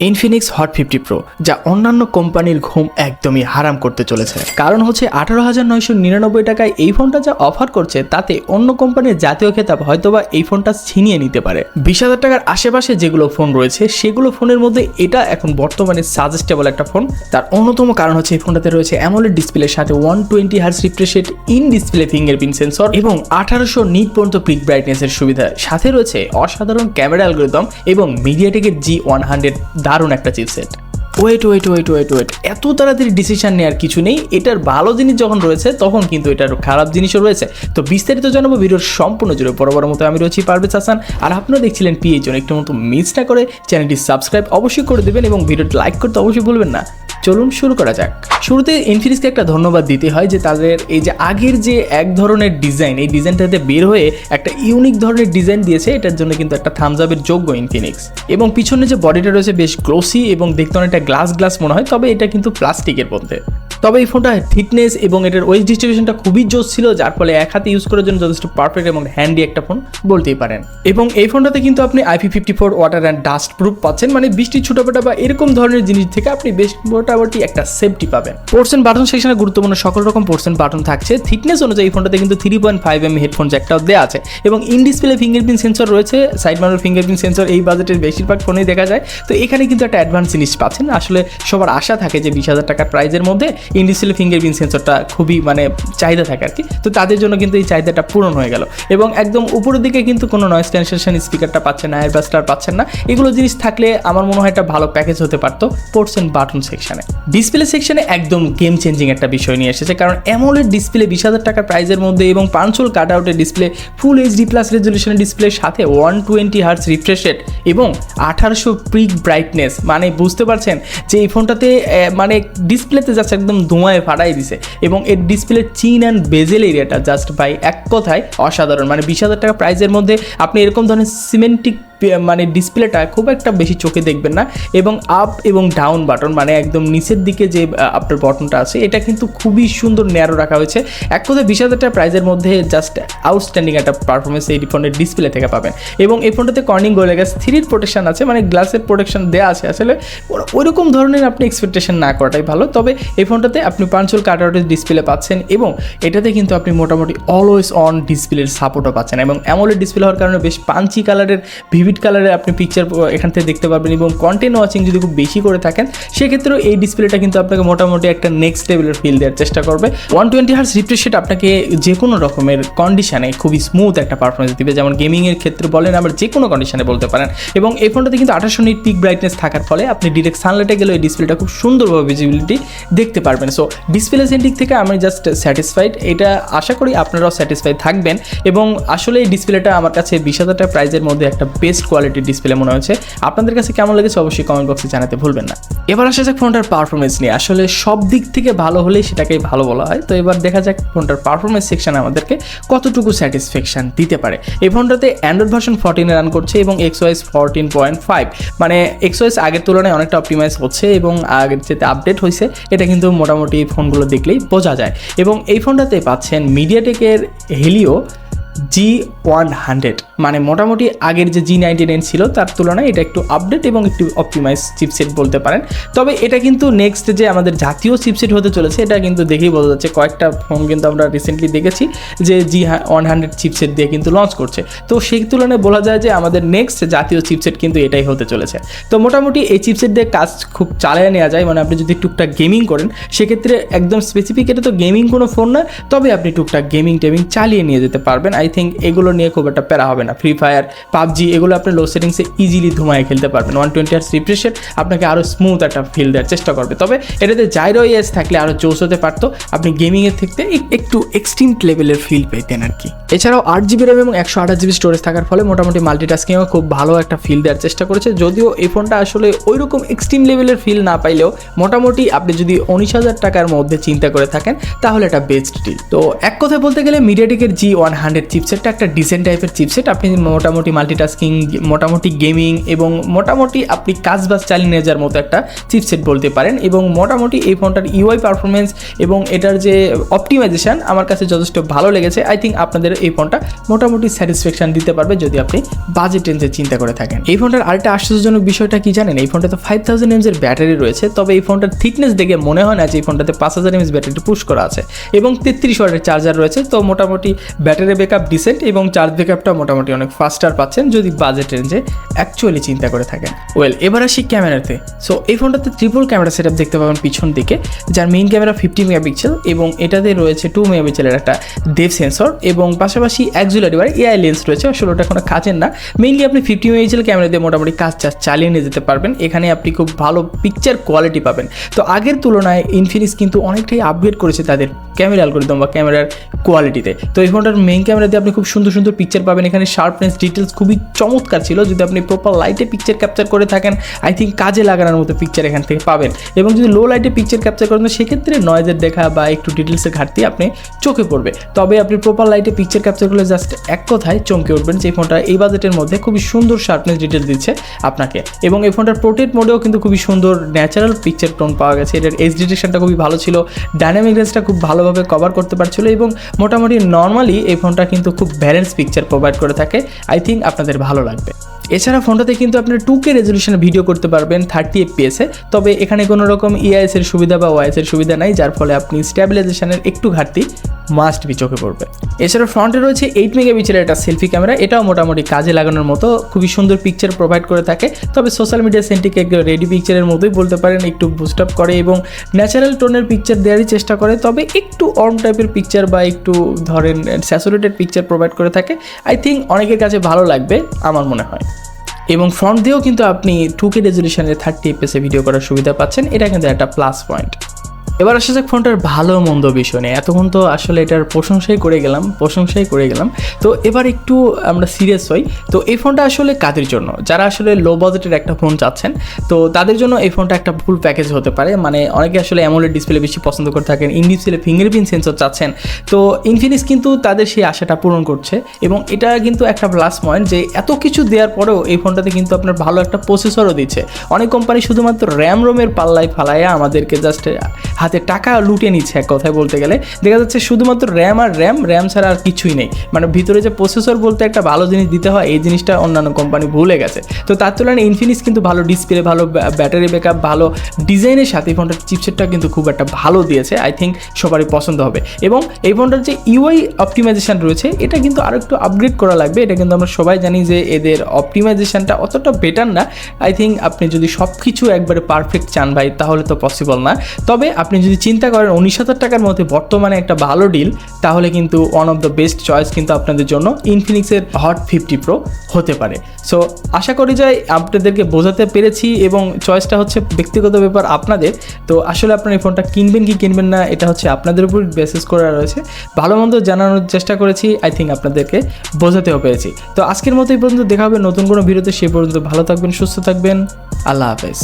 Infinix hot 50 pro, যা অন্যান্য কোম্পানির ঘুম একদমই হারাম করতে চলেছে। কারণ হচ্ছে 18,999 টাকায় এই ফোনটা যা অফার করছে তাতে অন্য কোম্পানির জাতীয় খেতাব হয়তোবা এই ফোনটা ছিনিয়ে নিতে পারে। 20,000 টাকার আশেপাশে যেগুলো ফোন রয়েছে সেগুলো ফোনের মধ্যে এটা এখন বর্তমানে সাজেস্টেবল একটা ফোন। তার অন্যতম কারণ হচ্ছে এই ফোনটাতে রয়েছে অ্যামোলেড ডিসপ্লের সাথে 120 hertz refresh rate, in display fingerprint sensor এবং 1800 নিট পর্যন্ত পিক ব্রাইটনেসের সুবিধা। সাথে রয়েছে অসাধারণ ক্যামেরা অ্যালগরিদম এবং মিডিয়াটেকের G100 দারুণ একটা চিপসেট। ওয়েট, এত তাড়াতাড়ি ডিসিশন নেওয়ার কিছু নেই। এটার ভালো জিনিস যখন রয়েছে তখন কিন্তু এটার খারাপ জিনিসও রয়েছে। তো বিস্তারিত জানাবো ভিডিওর সম্পূর্ণ জুড়ে। বরাবর মতো আমি রয়েছি পারভেজ হাসান, আর আপনারা দেখছিলেন পিএর জন্য। একটু মতো মিস না করে চ্যানেলটি সাবস্ক্রাইব অবশ্যই করে দেবেন এবং ভিডিওটি লাইক করতে অবশ্যই ভুলবেন না। চলুন শুরু করা যাক। শুরুতে ইনফিনিক্সকে একটা ধন্যবাদ দিতে হয় যে তাদের এই যে আগের যে এক ধরনের ডিজাইন, এই ডিজাইনটাতে বের হয়ে একটা ইউনিক ধরনের ডিজাইন দিয়েছে। এটার জন্য কিন্তু একটা থামস আপের যোগ্য ইনফিনিক্স। এবং পিছনে যে বডিটা রয়েছে বেশ গ্লোসি এবং দেখতে অনেকটা গ্লাস মনে হয়, তবে এটা কিন্তু প্লাস্টিকের মধ্যে। তবে এই ফোনটা থিকনেস এবং এটার ওয়েট ডিস্ট্রিবিউশনটা খুবই জোস ছিল, যার ফলে এক হাতে ইউজ করার জন্য যথেষ্ট পারফেক্ট এবং হ্যান্ডি একটা ফোন বলতেই পারেন। এবং এই ফোনটাতে কিন্তু আপনি IP54 water and dust proof পাচ্ছেন, মানে বৃষ্টি ছোটাপোটা বা এরকম ধরনের জিনিস থেকে আপনি বেশ মোটামুটি একটা সেফটি পাবেন। পোর্টস এন্ড বাটন সেকশনে গুরুত্বপূর্ণ সকল রকম পোর্টস এন্ড বাটন থাকছে। থিকনেস অনুযায়ী এই ফোনটাতে কিন্তু 3.5mm হেডফোন জ্যাকটাও দেওয়া আছে এবং ইন ডিসপ্লে ফিঙ্গারপ্রিন্ট সেন্সর রয়েছে। সাইড মাউন্টেড ফিঙ্গারপ্রিন্ট সেন্সর এই বাজেটের বেশিরভাগ ফোনেই দেখা যায়। তো এখানে কিন্তু একটা অ্যাডভান্স জিনিস পাচ্ছেন। আসলে সবার আশা থাকে যে 20,000 টাকার প্রাইজের মধ্যে ইন ডিসপ্লে ফিঙ্গারপ্রিন্ট সেন্সরটা খুবই চাহিদা থাকে আর কি। তো তাদের জন্য কিন্তু এই চাহিদাটা পূরণ হয়ে গেল। এবং একদম উপরের দিকে কিন্তু কোনো নয়েজ ক্যান্সেলেশন স্পিকারটা পাচ্ছেন না, এয়ারবাস্টার পাচ্ছেন না। এগুলো জিনিস থাকলে আমার মনে হয় একটা ভালো প্যাকেজ হতে পারতো পোর্টস এন্ড বাটন সেকশনে। ডিসপ্লে সেকশনে একদম গেম চেঞ্জিং একটা বিষয় নিয়ে এসেছে, কারণ অ্যামোলেড ডিসপ্লে 20,000 টাকার প্রাইজের মধ্যে এবং 5 কাট আউটের ডিসপ্লে, ফুল HD+ রেজলিউশনের ডিসপ্লের সাথে 120 হার্জ রিফ্রেশ রেট এবং 1800 পিক ব্রাইটনেস। বুঝতে পারছেন যে এই ফোনটাতে ডিসপ্লেতে জাস্ট একদম ধোঁয়ায় ফাটাই দিছে। এবং এর ডিসপ্লের চিন অ্যান্ড বেজেল এরিয়াটা জাস্ট ভাই এক কথায় অসাধারণ। 20,000 টাকা প্রাইজের মধ্যে আপনি এরকম ধরনের সিমেন্টিক ডিসপ্লেটা খুব একটা বেশি চোখে দেখবেন না। এবং আপ এবং ডাউন বাটন একদম নিচের দিকে যে আপনার বটনটা আছে এটা কিন্তু খুবই সুন্দর ন্যারো রাখা হয়েছে। এক কথায় 20,000 টাকা প্রাইজের মধ্যে জাস্ট আউটস্ট্যান্ডিং একটা পারফরমেন্স এই ফোনের ডিসপ্লে থেকে পাবেন। এবং এই ফোনটাতে কর্নিং গোরিলা গ্লাস 3 প্রোটেকশন আছে, গ্লাসের প্রোটেকশন দেওয়া আছে। আসলে ওইরকম ধরনের আপনি এক্সপেকটেশন না করাটাই ভালো। তবে এই ফোনটাতে আপনি 5 কাট আউটের ডিসপ্লে পাচ্ছেন এবং এটাতে কিন্তু আপনি মোটামুটি অলওয়েজ অন ডিসপ্লের সাপোর্টও পাচ্ছেন। এবং অ্যামোলেড ডিসপ্লে হওয়ার কারণে বেশ পাঞ্চি কালারের, ভিভিড কালারে আপনি পিকচার এখান থেকে দেখতে পারবেন। এবং কন্টেন্ট ওয়াচিং যদি খুব বেশি করে থাকেন সেক্ষেত্রেও এই ডিসপ্লেটা কিন্তু আপনাকে মোটামুটি একটা নেক্সট লেভেলের ফিল দেওয়ার চেষ্টা করবে। 120 হার্জ রিফ্রেশ রেট আপনাকে যে কোনো রকমের কন্ডিশনে খুবই স্মুথ একটা পারফরমেন্স দিবে, যেমন গেমিংয়ের ক্ষেত্রে বলেন, আবার যে কোনো কন্ডিশনে বলতে পারেন। এবং এই ফোনটাতে কিন্তু 1800 নিট পিক ব্রাইটনেস থাকার ফলে আপনি ডিরেক্ট সানলাইটে গেলে এই ডিসপ্লেটা খুব সুন্দরভাবে ভিজিবিলিটি দেখতে পারবেন। সো ডিসপ্লে সেন্টিক থেকে আমি জাস্ট স্যাটিসফাইড। এটা আশা করি আপনারাও স্যাটিসফাইড থাকবেন। এবং আসলে এই ডিসপ্লেটা আমার কাছে 20,000 টাকা প্রাইজের মধ্যে একটা বেস্ট কোয়ালিটির ডিসপ্লে মনে হয়েছে। আপনাদের কাছে কেমন লেগেছে অবশ্যই কমেন্ট বক্সে জানাতে ভুলবেন না। এবার আসা যাক ফোনটার পারফরমেন্স নিয়ে। আসলে সব দিক থেকে ভালো হলেই সেটাকেই ভালো বলা হয়। তো এবার দেখা যাক ফোনটার পারফরমেন্স সেকশন আমাদেরকে কতটুকু স্যাটিসফ্যাকশন দিতে পারে। এই ফোনটাতে অ্যান্ড্রয়েড ভার্সন 14 রান করছে এবং XOS 14.5, XOS আগের তুলনায় অনেকটা অপটিমাইজ হচ্ছে এবং আগের যেতে আপডেট হয়েছে এটা কিন্তু মোটামুটি ফোনগুলো দেখলেই বোঝা যায়। এবং এই ফোনটাতে পাচ্ছেন মিডিয়াটেকের হেলিও G100, মোটামুটি আগের যে G99 ছিল তার তুলনায় এটা একটু আপডেট এবং একটু অপটিমাইজ চিপসেট বলতে পারেন। তবে এটা কিন্তু নেক্সট যে আমাদের জাতীয় চিপসেট হতে চলেছে এটা কিন্তু দেখেই বোঝা যাচ্ছে। কয়েকটা ফোন কিন্তু আমরা রিসেন্টলি দেখেছি যে G100 চিপসেট দিয়ে কিন্তু লঞ্চ করছে। তো সেই তুলনায় বলা যায় যে আমাদের নেক্সট জাতীয় চিপসেট কিন্তু এটাই হতে চলেছে। তো মোটামুটি এই চিপসেট দিয়ে কাজ খুব চালিয়ে নেওয়া যায়। আপনি যদি টুকটাক গেমিং করেন সেক্ষেত্রে একদম স্পেসিফিক এটা তো গেমিং কোনো ফোন না, তবে আপনি টুকটাক গেমিং চালিয়ে নিয়ে যেতে পারবেন। আই থিঙ্ক এগুলো নিয়ে খুব একটা প্যারা হবে না। ফ্রি ফায়ার, পাবজি এগুলো আপনি লো সেটিংসে ইজিলি ধুমায় খেলতে পারবেন। 120 হার্জ রিফ্রেশ রেট আপনাকে আরও স্মুথ একটা ফিল দেওয়ার চেষ্টা করবে। তবে এটাতে জাইরো এস থাকলে আরও জোস হতে পারতো, আপনি গেমিংয়ের থেকে একটু এক্সট্রিম লেভেলের ফিল পেতেন আর কি। এছাড়াও 8GB র্যাম এবং 128GB স্টোরেজ থাকার ফলে মোটামুটি মাল্টিটাস্কিংও খুব ভালো একটা ফিল দেওয়ার চেষ্টা করেছে। যদিও এই ফোনটা আসলে ওইরকম এক্সট্রিম লেভেলের ফিল না পাইলেও মোটামুটি আপনি যদি 19,000 টাকার মধ্যে চিন্তা করে থাকেন তাহলে এটা বেস্ট ডিল। তো এক কথায় বলতে গেলে মিডিয়াটেকের G100 চিপসেটটা একটা ডিসেন্ট টাইপের চিপসেট। আপনি মোটামুটি মাল্টিটাস্কিং, মোটামুটি গেমিং এবং মোটামুটি আপনি কাজবাজ চালিয়ে নিয়ে যাওয়ার মতো একটা চিপসেট বলতে পারেন। এবং মোটামুটি এই ফোনটার ইউআই পারফরমেন্স এবং এটার যে অপটিমাইজেশন আমার কাছে যথেষ্ট ভালো লেগেছে। আই থিঙ্ক আপনাদের এই ফোনটা মোটামুটি স্যাটিসফ্যাকশন দিতে পারবে যদি আপনি বাজেট রেঞ্জে চিন্তা করে থাকেন। এই ফোনটার আরেকটা আশ্চর্যজনক বিষয়টা কি জানেন, এই ফোনটাতে 5000 mAh এর ব্যাটারি রয়েছে। তবে এই ফোনটার থিকনেস দেখে মনে হয় না যে এই ফোনটাতে 5000 mAh ব্যাটারি পুশ করা আছে এবং 33 ওয়াটের চার্জার রয়েছে। তো মোটামুটি ব্যাটারি ব্যাকআপ ডিসেন্ট এবং চার্জ ব্যাকআপটা মোটামুটি অনেক ফাস্টার পাচ্ছেন যদি বাজেট রেঞ্জে অ্যাকচুয়ালি চিন্তা করে থাকেন। ওয়েল, এবার আসি ক্যামেরাতে। সো এই ফোনটাতে ট্রিপল ক্যামেরা সেটআপ দেখতে পাবেন পিছন দিকে, যার মেইন ক্যামেরা 50 মেগাপিক্সেল এবং এটাতে রয়েছে 2 মেগাপিক্সেলের একটা ডেপথ সেন্সর এবং পাশাপাশি অ্যাক্সিলারি এআই লেন্স রয়েছে। আসলে ওটা কোনো কাজের না, মেইনলি আপনি 50 মেগাপিক্সেল ক্যামেরা দিয়ে মোটামুটি কাজ চালিয়ে নিয়ে যেতে পারবেন। এখানে আপনি খুব ভালো পিকচার কোয়ালিটি পাবেন। তো আগের তুলনায় ইনফিনিক্স কিন্তু অনেকটাই আপগ্রেড করেছে তাদের ক্যামেরা অ্যালগরিদম বা ক্যামেরার কোয়ালিটিতে। তো এই ফোনটার মেইন ক্যামেরা দিয়ে আপনি খুব সুন্দর সুন্দর পিকচার পাবেন। এখানে শার্পনেস, ডিটেলস খুবই চমৎকার ছিল। যদি আপনি প্রপার লাইটে পিকচার ক্যাপচার করে থাকেন, আই থিঙ্ক কাজে লাগানোর মতো পিকচার এখান থেকে পাবেন। এবং যদি লো লাইটে পিকচার ক্যাপচার করেন সেক্ষেত্রে নয়েজের দেখা বা একটু ডিটেলসের ঘাটতি আপনি চোখে পড়বে। তবে আপনি প্রপার লাইটে পিকচার ক্যাপচার করলে জাস্ট এক কথায় চমকে উঠবেন যে এই ফোনটা এই বাজেটের মধ্যে খুবই সুন্দর শার্পনেস ডিটেলস দিচ্ছে আপনাকে। এবং এই ফোনটার পোর্ট্রেট মোডেও কিন্তু খুবই সুন্দর ন্যাচারাল পিকচার টোন পাওয়া গেছে। এটার এজ ডিটেকশনটা খুবই ভালো ছিল, ডাইনামিক রেঞ্জটা খুব ভালোভাবে কভার করতে পারছিল এবং মোটামুটি নর্মালি এই ফোনটা কিন্তু খুব ব্যালেন্স পিকচার প্রোভাইড করে থাকে। আই থিঙ্ক আপনাদের ভালো লাগবে। এছাড়া ফোনটাতে কিন্তু আপনার 2K রেজলিউশনে ভিডিও করতে পারবেন 30 FPS-এ। তবে এখানে কোনো রকম EIS এর সুবিধা বা OIS এর সুবিধা নাই, যার ফলে আপনি স্ট্যাবিলাইজেশনের একটু ঘাটতি মাস্ট বি চোখে পড়বে। এছাড়া ফ্রন্টে রয়েছে 8 মেগাপিক্সেলের একটা সেলফি ক্যামেরা, এটাও মোটামুটি কাজে লাগানোর মতো খুবই সুন্দর পিকচার প্রোভাইড করে থাকে। তবে সোশ্যাল মিডিয়া সেন্টিক রেডি পিকচারের মতোই বলতে পারেন, একটু বুস্ট আপ করে এবং ন্যাচারাল টোনের পিকচার দেওয়ারই চেষ্টা করে। তবে একটু অন টাইপের পিকচার বা একটু ধরেন স্যাচুরেটেড পিকচার প্রোভাইড করে থাকে। আই থিঙ্ক অনেকের কাছে ভালো লাগবে আমার মনে হয়। এবং ফ্রন্ট দিয়েও কিন্তু আপনি 2K রেজলিউশনে 30 FPS ভিডিও করার সুবিধা পাচ্ছেন, এটা কিন্তু একটা প্লাস পয়েন্ট। এবার আসা যাক ফোনটার ভালো মন্দ বিষয় নিয়ে। এতক্ষণ তো আসলে এটার প্রশংসাই করে গেলাম। তো এবার একটু আমরা সিরিয়াস হই। তো এই ফোনটা আসলে কাদের জন্য? যারা আসলে লো বাজেটের একটা ফোন চাচ্ছেন, তো তাদের জন্য এই ফোনটা একটা ফুল প্যাকেজ হতে পারে। মানে অনেকে আসলে অ্যামোলেড ডিসপ্লে বেশি পছন্দ করে থাকেন, ইন ডিসপ্লে ফিঙ্গারপ্রিন্ট সেন্সর চাচ্ছেন। তো ইনফিনিক্স কিন্তু তাদের সেই আশাটা পূরণ করছে এবং এটা কিন্তু একটা প্লাস পয়েন্ট যে এত কিছু দেওয়ার পরেও এই ফোনটাতে কিন্তু আপনার ভালো একটা প্রসেসরও দিচ্ছে। অনেক কোম্পানি শুধুমাত্র রোমের পাল্লায় ফালাইয়া আমাদেরকে জাস্ট হাতে টাকা লুটে নিচ্ছে। এক কথায় বলতে গেলে দেখা যাচ্ছে শুধুমাত্র র্যাম ছাড়া আর কিছুই নেই। মানে ভিতরে যে প্রসেসর বলতে একটা ভালো জিনিস দিতে হয়, এই জিনিসটা অন্যান্য কোম্পানি ভুলে গেছে। তো তার তুলনায় ইনফিনিক্স কিন্তু ভালো ডিসপ্লে, ভালো ব্যাটারি ব্যাকআপ, ভালো ডিজাইনের সাথে এই ফোনটার চিপসেটটা কিন্তু খুব একটা ভালো দিয়েছে। আই থিঙ্ক সবারই পছন্দ হবে। এবং এই ফোনটার যে ইউআই অপটিমাইজেশন রয়েছে এটা কিন্তু আরও একটু আপগ্রেড করা লাগবে। এটা কিন্তু আমরা সবাই জানি যে এদের অপটিমাইজেশনটা অতটা বেটার না। আই থিঙ্ক আপনি যদি সব কিছু একবারে পারফেক্ট চান ভাই, তাহলে তো পসিবল না। তবে আপনি যদি চিন্তা করেন 19,000 টাকার মধ্যে বর্তমানে একটা ভালো ডিল, তাহলে কিন্তু one of the best choice কিন্তু আপনাদের জন্য ইনফিনিক্সের হট 50 প্রো হতে পারে। সো আশা করি যে আপনাদেরকে বোঝাতে পেরেছি এবং চয়েসটা হচ্ছে ব্যক্তিগত ব্যাপার আপনাদের। তো আসলে আপনার এই ফোনটা কিনবেন কি কিনবেন না এটা হচ্ছে আপনাদের উপর বেসিস করা রয়েছে। ভালো মন্দ জানানোর চেষ্টা করেছি, আই থিঙ্ক আপনাদেরকে বোঝাতেও পেরেছি। তো আজকের মতো এই পর্যন্ত দেখা হবে নতুন কোনো ভিডিওতে। সে পর্যন্ত ভালো থাকবেন, সুস্থ থাকবেন, আল্লাহ হাফেজ।